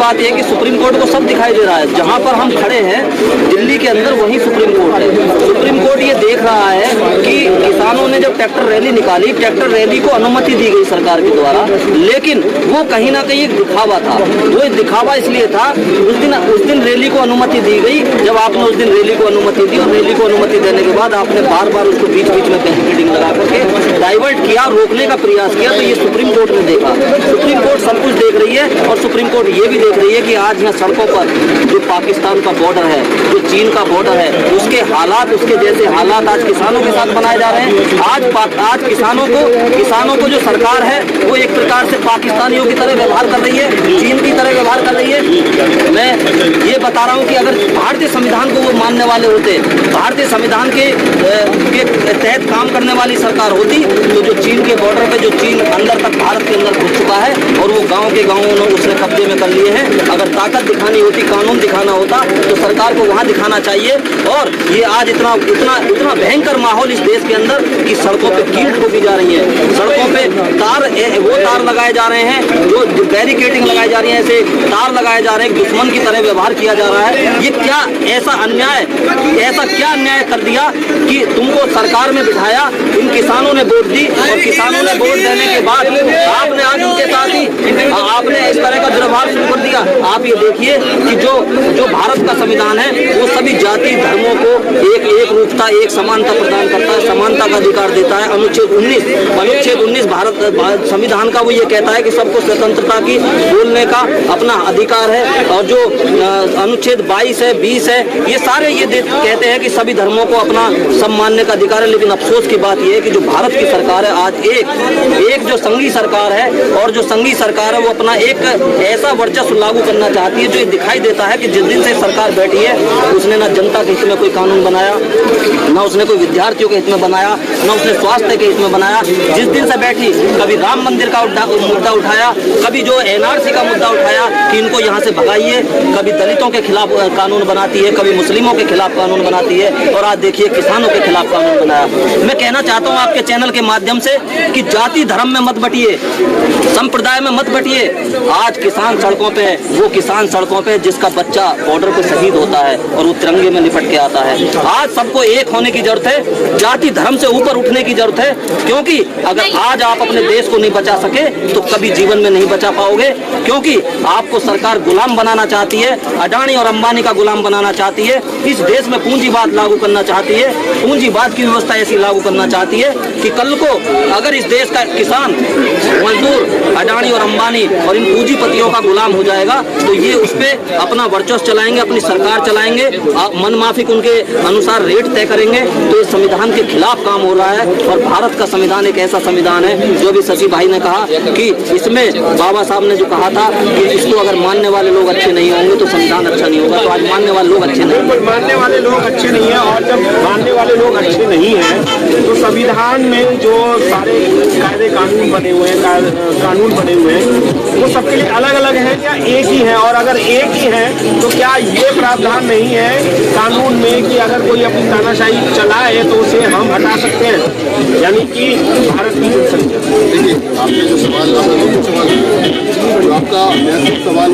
बात यह कि सुप्रीम कोर्ट को सब दिखाई दे रहा है। जहां पर हम खड़े हैं दिल्ली के अंदर वही सुप्रीम कोर्ट है। सुप्रीम कोर्ट ये देख रहा है कि किसानों ने जब ट्रैक्टर रैली निकाली, ट्रैक्टर रैली को अनुमति दी गई सरकार के द्वारा, लेकिन वो कहीं ना कहीं एक दिखावा था। वो दिखावा इसलिए था, उस दिन रैली को अनुमति दी गई। जब आपने उस दिन रैली को अनुमति दी और रैली को अनुमति देने के बाद आपने बार बार उसको बीच बीच में बैरिकेडिंग लगा करके डाइवर्ट किया, रोकने का प्रयास किया, तो ये सुप्रीम कोर्ट ने देखा। सुप्रीम कोर्ट सब कुछ देख रही है और सुप्रीम कोर्ट ये भी देख रही है कि आज यहाँ सड़कों पर जो पाकिस्तान का बॉर्डर है, जो चीन का बॉर्डर है, उसके हालात, उसके जैसे हालात आज किसानों के साथ बनाए जा रहे हैं। आज किसानों को जो सरकार है वो एक प्रकार से पाकिस्तानियों की तरह व्यवहार कर रही है, चीन की तरह व्यवहार कर रही है। मैं ये बता रहा हूँ कि अगर भारतीय संविधान को वो मानने वाले होते, भारतीय संविधान के तहत काम करने वाली सरकार होती, तो जो चीन के बॉर्डर पे, जो चीन अंदर तक भारत के अंदर घुस चुका है और वो गांव के गांव उसने कब्जे में कर लिए हैं, अगर ताकत दिखानी होती, कानून दिखाना होता, तो सरकार को वहां दिखाना चाहिए। और ये आज इतना भयंकर माहौल इस देश के अंदर कि सड़कों पे कीट ठोकी जा रही है, सड़कों पे तार लगाए जा रहे हैं, जो बैरिकेडिंग लगाई जा रही है, ऐसे तार लगाए जा रहे हैं, दुश्मन की तरह व्यवहार किया जा रहा है। ये क्या ऐसा क्या अन्याय कर दिया कि तुमको सरकार में बिठाया, इन किसानों ने वोट दी और किसानों ने वोट देने के बाद आपने आज उनके साथ ही आपने इस तरह का दुर्व्यवहार शुरू कर दिया। आप ये देखिए कि जो भारत का संविधान है वो सभी जाति धर्मों को एक रूपता, एक समानता प्रदान करता है, समानता का अधिकार देता है। अनुच्छेद 19 भारत संविधान का वो ये कहता है कि सबको स्वतंत्रता की बोलने का अपना अधिकार है। और जो अनुच्छेद 22 है, 20 है, ये सारे ये कहते हैं कि सभी धर्मों को अपना सम्मानने का अधिकार है। लेकिन अफसोस की बात यह है कि जो भारत की सरकार है आज एक जो संघीय सरकार है, और जो संघीय सरकार है वो अपना एक ऐसा वर्चस्व लागू करना चाहती है जो ये दिखाई देता है कि जिस दिन से सरकार बैठी है उसने ना जनता के हित में कोई कानून बनाया, ना उसने कोई विद्यार्थियों के हित में बनाया, ना उसने स्वास्थ्य के हित में बनाया। जिस दिन से बैठी कभी राम मंदिर का मुद्दा उठाया, कभी जो एनआरसी का मुद्दा उठाया कि इनको यहाँ से भगाइए, कभी दलितों के खिलाफ कानून बनाती है, कभी मुस्लिमों के खिलाफ कानून बनाती है, और आज देखिए किसानों के खिलाफ कानून बनाया। मैं कहना चाहता हूँ आपके चैनल के माध्यम से कि जाति धर्म में मत बटिए, संप्रदाय में मत बटिए। आज किसान सड़कों पे है, वो किसान सड़कों पे जिसका बच्चा बॉर्डर पे शहीद होता है और वो तिरंगे में लिपट के आता है। आज सबको एक होने की जरूरत है, जाति धर्म से ऊपर उठने की जरूरत है, क्योंकि अगर आज आप अपने देश को नहीं बचा सके तो कभी जीवन में नहीं बचा पाओगे। क्योंकि आपको सरकार गुलाम बनाना चाहती है, अडानी और अंबानी का गुलाम बनाना चाहती है, इस देश में पूंजीवाद लागू करना चाहती है, पूंजीवाद की व्यवस्था ऐसी लागू करना चाहती है कि कल को अगर इस देश का किसान मजदूर अडानी और अंबानी और इन पूंजीपतियों का गुलाम हो जाएगा तो ये उस पर अपना वर्चस्व चलाएंगे, अपनी सरकार चलाएंगे, मनमाफिक उनके अनुसार रेट तय करेंगे। तो इस संविधान के खिलाफ काम हो रहा है। और भारत का संविधान एक ऐसा संविधान है जो भी शशि भाई ने कहा कि इसमें बाबा साहब ने जो कहा था कि इसको अगर मानने वाले लोग अच्छे नहीं होंगे तो संविधान अच्छा नहीं होगा। तो आज मानने वाले लोग अच्छे नहीं, मानने वाले लोग अच्छे नहीं है। और जब मानने वाले लोग अच्छे नहीं है तो संविधान में जो सारे कायदे कानून बने हुए हैं वो सबके लिए अलग अलग है या एक ही है? और अगर एक ही है तो क्या ये प्रावधान नहीं है कानून में कि अगर कोई अपनी तानाशाही चलाए तो उसे हम हटा सकते हैं, यानी कि भारत की जनसंख्या? देखिए, आपने जो सवाल जो आपका महत्वपूर्ण सवाल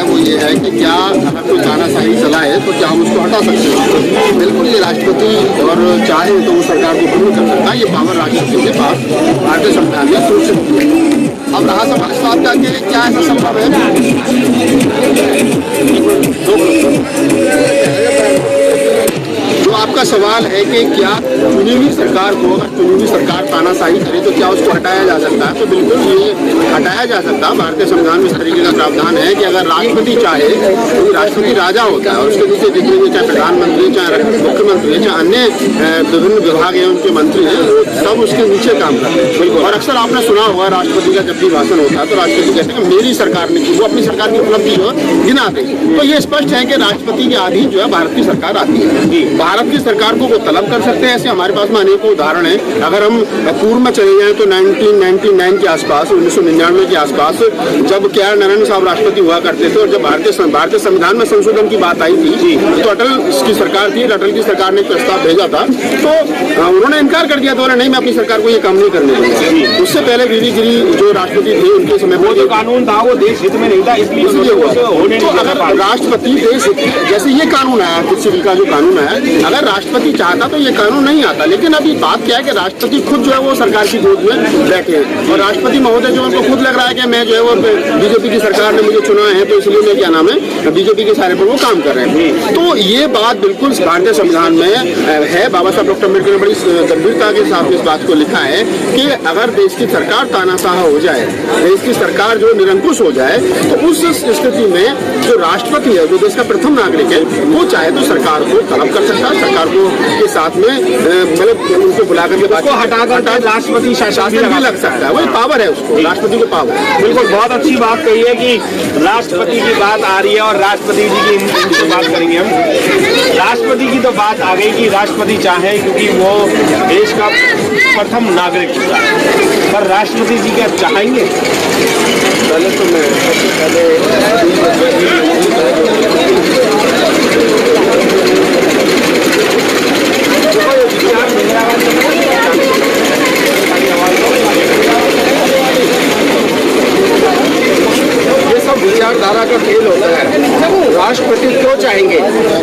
वो ये है कि क्या अगर कोई तानाशाही चलाए तो क्या हम उसको हटा सकते हैं? बिल्कुल, ये राष्ट्रपति और चाहे तो वो सरकार को भंग कर सकता है। ये पावर राष्ट्रपति के पास भारतीय संविधान में सुरक्षित है। अब रहा सवाल इस बात का कि क्या ऐसा संभव है? जो आपका सवाल है कि क्या चुनी हुई सरकार को, अगर चुनी हुई सरकार तानाशाही करे तो क्या उसको हटाया जा सकता है? तो बिल्कुल ये हटाया जा सकता है। भारतीय संविधान में इस तरीके का प्रावधान है कि अगर राष्ट्रपति चाहे तो राष्ट्रपति राजा होता है और उसके नीचे जितने भी चाहे प्रधानमंत्री, चाहे मुख्यमंत्री, चाहे अन्य विभिन्न विभाग हैं उनके मंत्री हैं, सब उसके नीचे काम करते हैं। और अक्सर आपने सुना होगा राष्ट्रपति का जब भी भाषण होता है तो राष्ट्रपति कहते हैं कि मेरी सरकार ने की, वो अपनी सरकार की उपलब्धि जो गिनाते हैं। तो ये स्पष्ट है कि राष्ट्रपति के अधीन जो है भारत की सरकार आती है। भारत की सरकार को को तलब कर सकते हैं। ऐसे हमारे पास में अनेकों उदाहरण है। अगर हम पूर्व में चले जाएं तो 1999 के आसपास, 1999 के आसपास, जब के.आर. नारायण साहब राष्ट्रपति हुआ करते थे और जब भारतीय संविधान में संशोधन की बात आई थी तो अटल की सरकार थी, अटल की सरकार ने प्रस्ताव भेजा था तो उन्होंने इनकार कर दिया था, नहीं मैं अपनी सरकार को ये काम नहीं करने दूंगा। उससे पहले वीवी गिरी जो राष्ट्रपति थे उनके समय वो जो कानून था वो देश हित में नहीं था, इसलिए तो अगर राष्ट्रपति देश जैसे ये कानून आया, सिविल का जो कानून है, अगर राष्ट्रपति चाहता तो ये कानून नहीं आता। लेकिन अभी बात क्या है कि राष्ट्रपति खुद जो है वो सरकार की गोद में बैठे हैं और राष्ट्रपति महोदय जो उनको खुद लग रहा है कि मैं जो है वो बीजेपी की सरकार ने मुझे चुना है तो इसलिए मैं क्या नाम है बीजेपी के सारे पर वो काम कर रहे हैं। तो ये बात बिल्कुल भारतीय संविधान में है। बाबा साहब डॉक्टर अम्बेडकर ने बड़ी गंभीरता के साथ इस बात को लिखा है कि अगर देश की सरकार तानाशाह हो जाए, देश की सरकार जो निरंकुश हो जाए, तो उस स्थिति में जो राष्ट्रपति है, जो देश का प्रथम नागरिक है, वो चाहे तो सरकार को तलब कर सकता है, सरकार को के साथ में मतलब उनको बुला करके हटाकर राष्ट्रपति शासन भी लग सकता है। वही पावर है उसको, राष्ट्रपति को पावर। बिल्कुल, बहुत अच्छी बात कही है कि राष्ट्रपति की बात आ रही है और राष्ट्रपति जी की इनसे बात करेंगे हम। राष्ट्रपति की तो बात आ गई कि राष्ट्रपति चाहे क्योंकि वो देश का प्रथम नागरिक होता है, पर राष्ट्रपति जी क्या चाहेंगे? पहले तो मैं ये सब विचारधारा का खेल होता है। राष्ट्रपति क्यों चाहेंगे?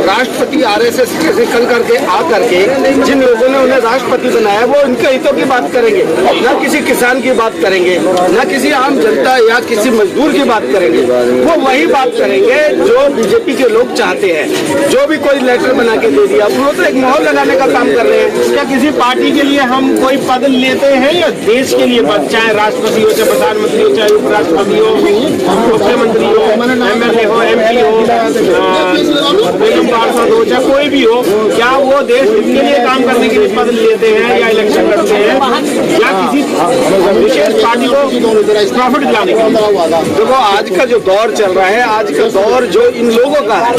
राष्ट्रपति आरएसएस से निकल करके आ करके जिन लोगों ने उन्हें राष्ट्रपति बनाया वो इनके हितों की बात करेंगे, ना किसी किसान की बात करेंगे, ना किसी आम जनता या किसी मजदूर की बात करेंगे। वो वही बात करेंगे जो बीजेपी के लोग चाहते हैं। जो भी कोई लेटर बना के दे दिया, वो तो एक मोहर लगाने का काम कर रहे हैं। क्या किसी पार्टी के लिए हम कोई पद लेते हैं या देश के लिए पद, चाहे राष्ट्रपति हो, चाहे प्रधानमंत्री हो, चाहे उपराष्ट्रपति हो, मुख्यमंत्री हो, एमएलए हो, एमपी हो, पार्षद हो, चाहे कोई भी हो, क्या वो देश हित के लिए काम करने के लिए पद लेते हैं या इलेक्शन लड़ते हैं या किसी विशेष पार्टी को प्रॉफिट दिलाने के लिए? देखो आज का जो दौर चल रहा है, आज का दौर जो इन लोगों का है,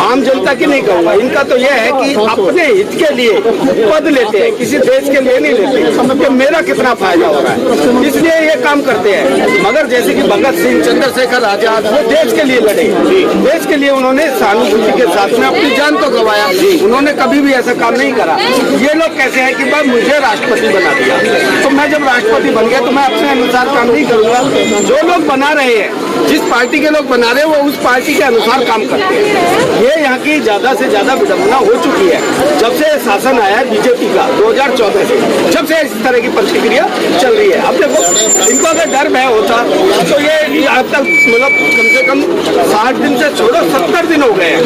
आम जनता की नहीं कहूँगा, इनका तो यह है कि अपने हित के लिए पद लेते हैं, किसी देश के लिए नहीं लेते कि मेरा कितना फायदा हो रहा है, इसलिए ये काम करते हैं। मगर जैसे कि भगत सिंह, चंद्रशेखर आजाद, वो देश के लिए लड़े, देश के लिए उन्होंने सहानुभूति के साथ में अपनी जान को गंवाया। उन्होंने कभी भी ऐसा काम नहीं करा। ये लोग कैसे हैं कि भाई मुझे राष्ट्रपति बना दिया तो मैं जब राष्ट्रपति बन गया तो मैं अपने अनुसार काम नहीं करूंगा। जो लोग बना रहे हैं, जिस पार्टी के लोग बना रहे हैं, वो उस पार्टी के अनुसार काम करते हैं। ये यहाँ की ज्यादा से ज्यादा विडंबना हो चुकी है जब से शासन आया बीजेपी का 2014 से, जब से इस तरह की प्रतिक्रिया चल रही है। अब देखो, इनको अगर डर भय होता तो ये अब तक मतलब कम से कम 60 दिन से छोड़ो 70 दिन हो गए हैं।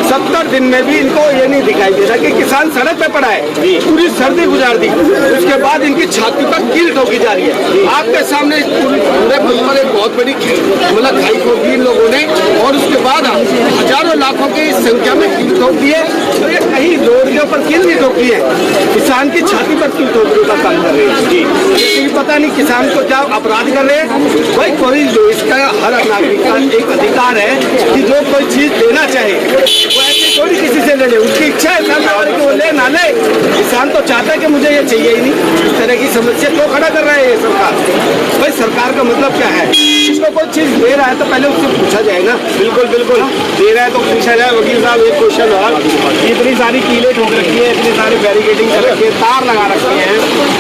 70 दिन में भी इनको ये नहीं दिखाई दे रहा कि किसान सड़क पे पड़ा है, पूरी सर्दी गुजार दी, उसके बाद इनकी छाती पर कील ठोकी जा रही है। आपके सामने पूरे मुल्क में एक बहुत बड़ी मतलब खाई ठोकी इन लोगों ने और उसके बाद हजारों लाखों की संख्या में कील ठोक दी है। तो ये कहीं रोडियों पर कील नहीं ठोकी है, किसान की छाती पर कील ठोकने का काम कर रहे हैं। पता नहीं किसान को क्या अपराध कर रहे हैं। भाई कोई इसका हर नागरिक का एक अधिकार है कि जो कोई चीज देना चाहे वो ऐसे थोड़ी किसी से ले ले, उसकी इच्छा है सामने वाले को ले ना ले। किसान तो चाहता है कि मुझे ये चाहिए ही नहीं। इस तरह की समस्या क्यों खड़ा कर रहा है ये सरकार? भाई सरकार का मतलब क्या है? इसको कोई चीज दे रहा है तो पहले उससे पूछा जाए ना। बिल्कुल बिल्कुल, दे रहा है तो पूछा जाए। वकील साहब, एक क्वेश्चन और, इतनी सारी कीलें ठोक रखी है, इतनी सारी बैरिकेडिंग कर रखी है, तार लगा रखी है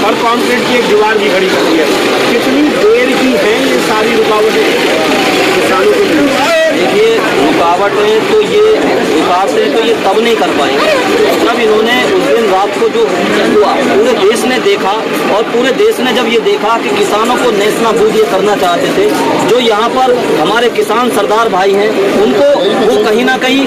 और कॉन्क्रीट की एक दीवार भी खड़ी करती है, कितनी देर की है ये सारी रुकावटें किसानों को? देखिए, रुकावटें तो ये तब नहीं कर पाएंगे जब इन्होंने उस दिन रात को जो हुआ पूरे देश ने देखा, और पूरे देश ने जब ये देखा कि किसानों को नेस्तनाबूद ये करना चाहते थे, जो यहाँ पर हमारे किसान सरदार भाई हैं उनको वो कहीं ना कहीं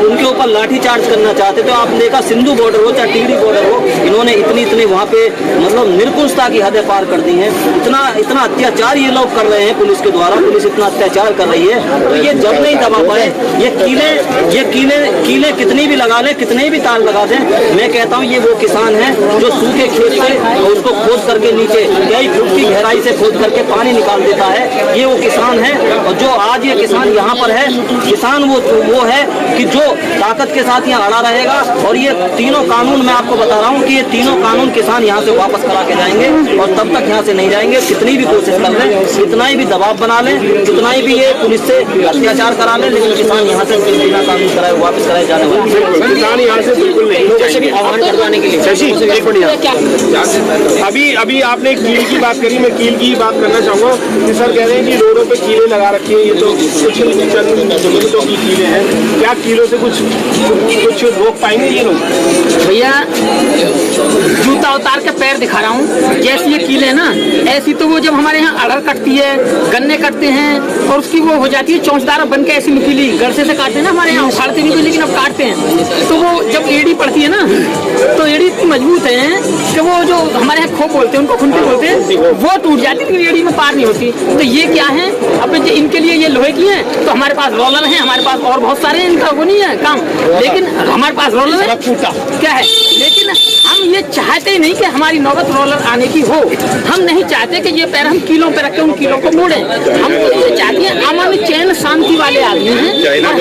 उनके ऊपर लाठीचार्ज करना चाहते थे। आपने देखा सिंधु बॉर्डर हो चाहे टिहरी बॉर्डर हो, इन्होंने इतनी वहाँ पे मतलब निर्कुशता की हदें पार कर दी हैं। इतना अत्याचार ये लोग कर रहे हैं पुलिस के द्वारा, पुलिस इतना अत्याचार कर रही है। तो ये जब नहीं दबा पाए, ये कीले कितनी भी लगा लें, कितने भी तार लगा दें, मैं कहता हूँ ये वो किसान है जो सूखे खेत से उसको खोद करके नीचे कई फुट की गहराई से खोद करके पानी निकाल देता है। ये वो किसान है, और जो आज ये किसान यहाँ पर है, किसान वो है कि जो ताकत के साथ यहाँ अड़ा रहेगा। और ये तीनों कानून मैं आपको बता रहा हूँ कि ये तीनों कानून किसान यहाँ से वापस करा के जाएंगे और तब तक यहाँ से नहीं जाएंगे। कितनी भी कोशिश कर लें, कितना ही भी दबाव बना लें, कितना ही भी ये पुलिस से अत्याचार करा लें, लेकिन किसान यहाँ से बिना कानून कराए वापस कराए जाने वाले किसान यहाँ से बिल्कुल नहीं आह्वान करवाने के लिए। अभी आपने कील की बात करी, मैं कील की बात करना चाहूँगा कि सर कह रहे हैं कि रोडों पे कीलें लगा रखी है, ये तो कुछ जमीनों की कीलें हैं, क्या कीलों से कुछ रोक पाएंगे ये लोग? भैया जूता उतार के पैर दिखा रहा हूँ, जैसी ये कीलें ना ऐसी तो वो जब हमारे यहाँ अड़हर कटती है, गन्ने कटते हैं और उसकी वो हो जाती है चौंचदार बन के ऐसी नुकीली गरसे से काटते हैं ना, हमारे यहाँ उखाड़ते नहीं लेकिन अब काटते हैं, तो वो जब एड़ी पड़ती है ना तो एड़ी इतनी मजबूत है कि वो जो हमारे यहाँ खोप बोलते हैं, उनको खुंटी बोलते हैं, वो टूट जाती है, एड़ी में पार नहीं होती। तो ये क्या है, अब इनके लिए ये लोहे की है, तो हमारे पास रोलर है, हमारे पास और बहुत सारे इनका वो नहीं है काम, लेकिन हमारे पास रोलर है क्या है, लेकिन हम ये चाहते ही नहीं कि हमारी नौबत रोलर आने की हो। हम नहीं चाहते कि ये पैर हम कीलों पे रखें, उन कीलों को मोड़े। हम ये चाहते हैं अमन चैन शांति वाले आदमी हैं, और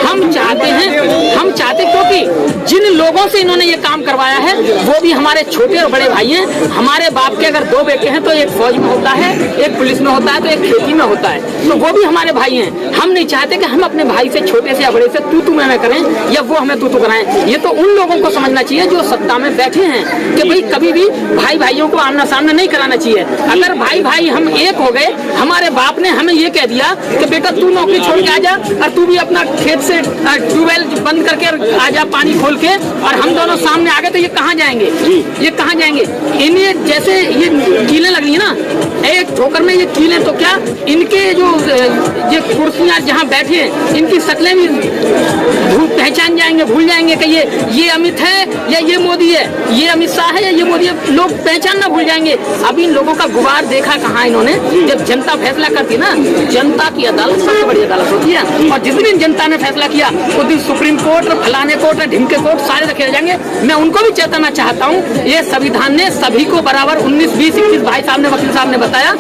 हम चाहते क्योंकि जिन लोगों से इन्होंने ये काम करवाया है वो भी हमारे छोटे और बड़े भाई हैं। हमारे बाप के अगर 2 बेटे हैं तो एक फौज में होता है, एक पुलिस में होता है, तो एक खेती में होता है, तो वो भी हमारे भाई हैं। हम नहीं चाहते कि हम अपने भाई से, छोटे से या बड़े से तू मैं करें या वो हमें तू कराएं। ये तो उन लोगों को समझना चाहिए जो सत्ता में बैठे हैं कि भाई कभी भी भाई भाइयों को आमना सामना नहीं कराना चाहिए। अगर भाई भाई हम एक हो गए, हमारे बाप ने हमें ये कह दिया कि बेटा तू नौकरी छोड़ के आ जा और तू भी अपना खेत से ट्यूबवेल बंद करके आ जा पानी खोल के, और हम दोनों सामने आ गए, तो ये कहाँ जाएंगे, ये कहाँ जाएंगे? इन्हें जैसे ये कीलें लग रही है ना एक ठोकर में, ये कीलें तो क्या इनके जो ये कुर्सियाँ जहाँ बैठे हैं इनकी शक्लें भी पहचान जाएंगे, भूल जाएंगे कि ये अमित है या ये मोदी है, ये अमित शाह है या ये मोदी है, लोग पहचानना भूल जाएंगे। अभी इन लोगों का गुबार देखा कहाँ इन्होंने? जब जनता फैसला करती है ना, जनता की अदालत सबसे बड़ी अदालत होती है, और जिस दिन जनता ने फैसला किया उस दिन सुप्रीम कोर्ट और फलाने कोर्ट और ढिमके कोर्ट सारे रखे जाएंगे। मैं उनको भी चेताना चाहता हूँ, ये संविधान ने सभी को बराबर 19, 20, 21 भाई साहब ने, वकील साहब ने बताया,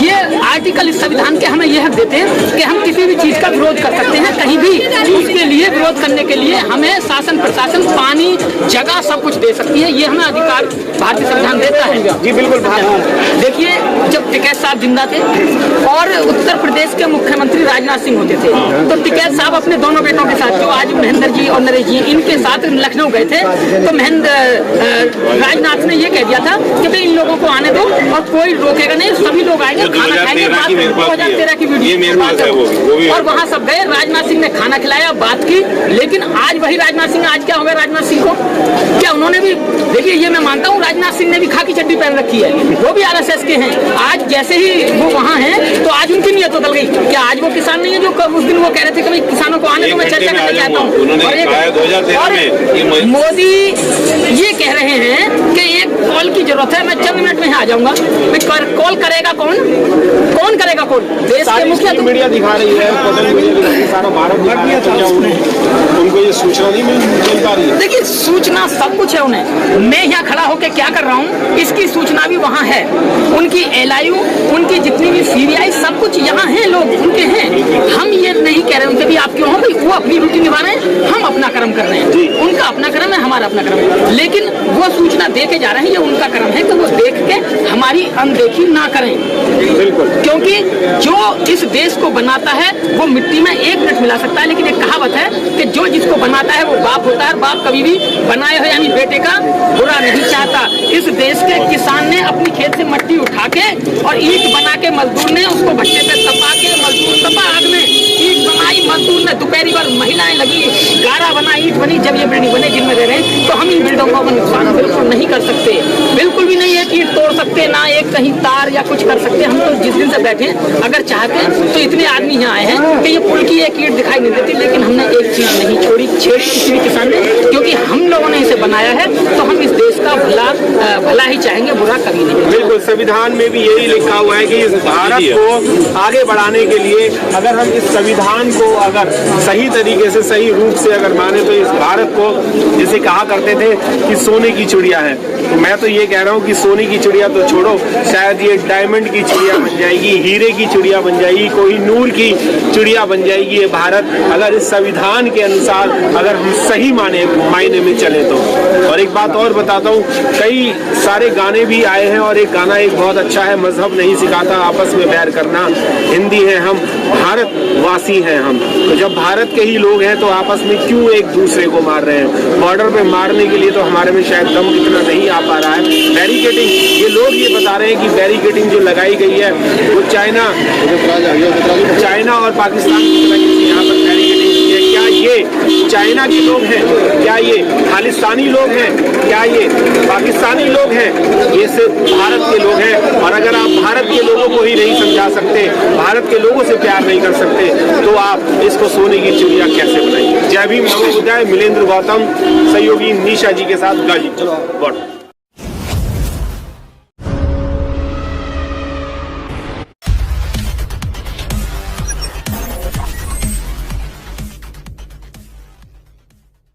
ये आर्टिकल इस संविधान के हमें यह हक देते हैं कि हम किसी भी चीज का विरोध कर सकते हैं कहीं भी, उसके लिए विरोध करने के लिए हमें शासन प्रशासन पानी जगह सब कुछ दे सकती है, ये हमें अधिकार भारतीय संविधान देता है। जी बिल्कुल। देखिए जब टिकैत साहब जिंदा थे और उत्तर प्रदेश के मुख्यमंत्री राजनाथ सिंह होते थे, तो टिकैत साहब अपने दोनों बेटों के साथ, जो आज महेंद्र जी और नरेश जी, इनके साथ लखनऊ गए थे, तो राजनाथ ने ये कह दिया था कि भाई इन लोगों को आने दो और कोई रोकेगा नहीं, सभी लोग आएंगे, खाना खाएंगे। 2013 की वीडियो, और वहाँ सब गए, राजनाथ सिंह ने खाना खिलाया, बात की, लेकिन आज वही राजनाथ सिंह, आज क्या हो गया राजनाथ सिंह को? क्या उन्होंने भी, देखिए ये मैं मानता हूँ राजनाथ सिंह ने भी खाकी चड्डी पहन रखी है, वो भी आरएसएस के हैं। आज जैसे ही वो वहाँ हैं तो आज उनकी नीयत बदल गई। क्या आज वो किसान नहीं है जो उस दिन वो कह रहे थे कि भाई किसानों को आने, तो मैं चर्चा करना चाहता हूँ। और मोदी ये कह रहे हैं कि एक कॉल की जरूरत है, मैं चंद मिनट में आ जाऊंगा। कॉल करेगा कौन? कौन करेगा? कौन? देश के मुखिया तो मीडिया दिखा रही है, सारा भारत उनको ये सूचना नहीं मिल पा रही है। देखिए सूचना सब कुछ है उन्हें, मैं यहाँ खड़ा होकर क्या कर रहा हूँ इसकी सूचना भी वहाँ है, उनकी एलआईयू, उनकी जितनी भी सीबीआई सब कुछ यहाँ है, लोग उनके हैं। हम ये नहीं कह रहे उनके भी आप क्यों हो भाई, वो अपनी ड्यूटी निभा रहे हैं, हम अपना कर्म कर रहे हैं, उनका अपना कर्म है, हमारा अपना कर्म है, लेकिन वो सूचना दे के जा रहे हैं, ये उनका कर्म है कि वो देख के हमारी अनदेखी ना करें, क्योंकि जो इस देश को बनाता है वो मिट्टी में 1 मिनट मिला सकता है, लेकिन एक कहावत है कि जो जिसको बनाता है वो बाप होता है, बाप कभी भी बनाए हुए यानी बेटे का बुरा नहीं चाहता। इस देश के किसान ने अपनी खेत से मिट्टी उठा के और ईंट बना के, मजदूर ने उसको भट्टे पे तपा के, मजदूर तपा आग में ईंट बनाई, मजदूर ने दोपहरी भर महिलाएं लगी, गारा बना, ईंट बनी, जब ये बिल्डिंग बने जिनमें रह रहे हैं, तो हम इन बिल्डिंगों को नुकसान बिल्कुल नहीं कर सकते, बिल्कुल भी नहीं, एक ईंट तोड़ सकते ना एक कहीं तार या कुछ कर सकते। हम तो जिस दिन से बैठे अगर चाहते तो इतने आदमी यहाँ आए हैं कि ये पुल की एक ईंट दिखाई नहीं देती, लेकिन हमने एक चीज नहीं छेड़ी किसी भी किसान ने, क्योंकि हम लोगों ने इस से बनाया है, तो हम इस देश का भला ही चाहेंगे, बुरा कभी नहीं। बिल्कुल, संविधान में भी यही लिखा हुआ है कि इस भारत को आगे बढ़ाने के लिए अगर हम इस संविधान को अगर सही तरीके से, सही रूप से अगर माने, तो इस भारत को, जैसे कहा करते थे कि सोने की चिड़िया है, तो मैं तो ये कह रहा हूँ कि सोने की चिड़िया तो छोड़ो, शायद ये डायमंड की चिड़िया बन जाएगी, हीरे की चिड़िया बन जाएगी, कोई नूर की चिड़िया बन जाएगी ये भारत, अगर इस संविधान के अनुसार अगर हम सही मायने में चले तो। और एक बात और बताता हूँ, कई सारे गाने भी आए हैं और एक गाना एक बहुत अच्छा है, मजहब नहीं सिखाता आपस में बैर करना, हिंदी है हम, भारतवासी हैं हम। तो जब भारत के ही लोग हैं तो आपस में क्यों एक दूसरे को मार रहे हैं? बॉर्डर पे मारने के लिए तो हमारे में शायद दम इतना नहीं आ पा रहा है। बैरिकेडिंग, ये लोग ये बता रहे हैं कि बैरिकेडिंग जो लगाई गई है वो चाइना और पाकिस्तान की तरह यहाँ पर बैरिकेडिंग की है। क्या ये चाइना के लोग हैं? क्या ये खालिस्तानी लोग हैं? क्या ये पाकिस्तानी लोग हैं? ये सिर्फ भारत के लोग हैं। और अगर आप भारत के लोगों को ही नहीं समझा सकते, भारत के लोगों से प्यार नहीं कर सकते, तो आप इसको सोने की चिड़िया कैसे बनाएंगे? जय भीम, नमो बुद्धाय। मिलेंद्र गौतम, सहयोगी निशा जी के साथ गाजीपुर।